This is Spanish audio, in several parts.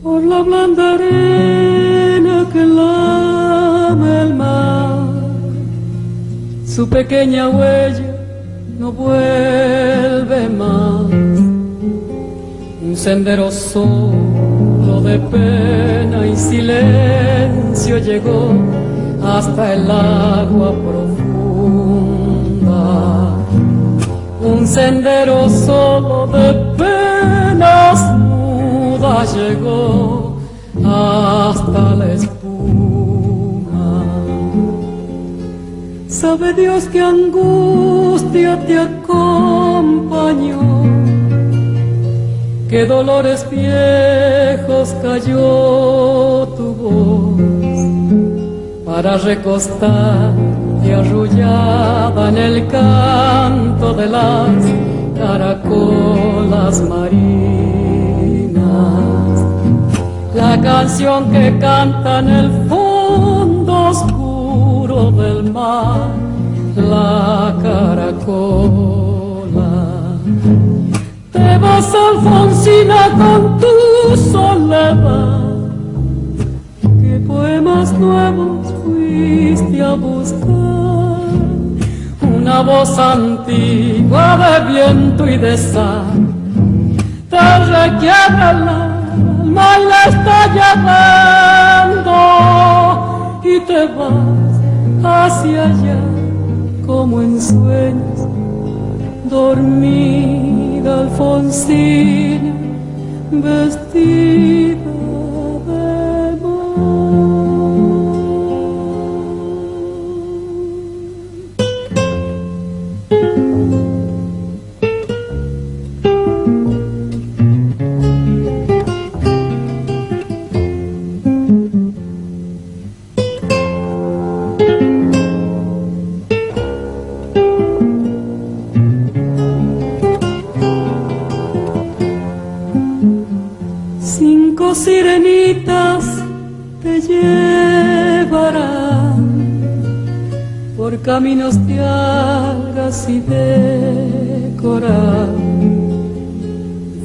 por la blanda arena que lame el mar. Su pequeña huella no vuelve más. Un sendero solo de pena y silencio llegó hasta el agua profunda. Un sendero solo de penas mudas llegó hasta la espuma. Sabe Dios qué angustia te acompañó, qué dolores viejos cayó tu voz para recostarte arrullada en el canto de las caracolas marinas. La canción que canta en el fondo oscuro del mar, la caracola. Te vas, Alfonsina, con tu soledad. ¿Qué poemas nuevos fuiste a buscar? Una voz antigua de viento y de sal te requiebra el alma y la está llevando, y te vas hacia allá como en sueños, dormida Alfonsina, vestida de Cinco sirenitas te llevarán por caminos de algas y de coral.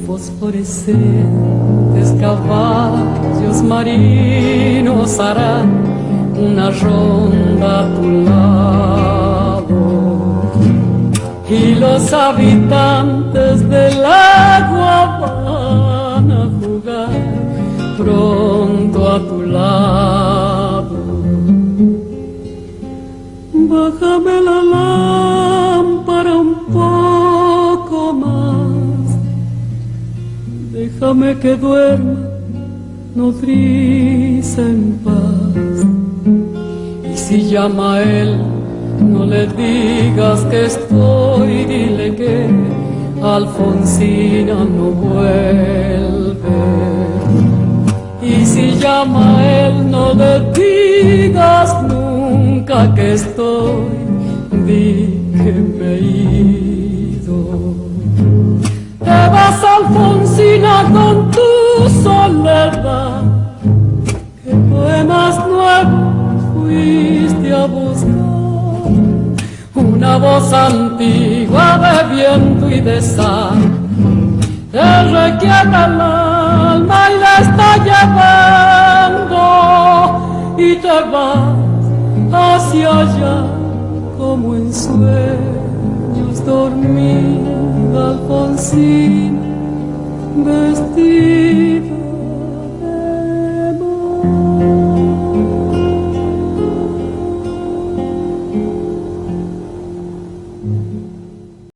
Fosforescentes caballos marinos harán una ronda a tu lado, y los habitantes del agua van a jugar pronto a tu lado. Bájame la lámpara un poco más, déjame que duerma nodriza en paz. Y si llama a él, no le digas que estoy, dile que Alfonsina no vuelve. Y si llama a él, no le digas nunca que estoy, di que me he ido. Te vas, Alfonsina, con tu soledad. ¿Qué poemas nuevos fuiste a buscar? Una voz antigua de viento y de sal te requiebra el alma y la está llevando, y te vas hacia allá como en sueños, dormida Alfonsina, vestida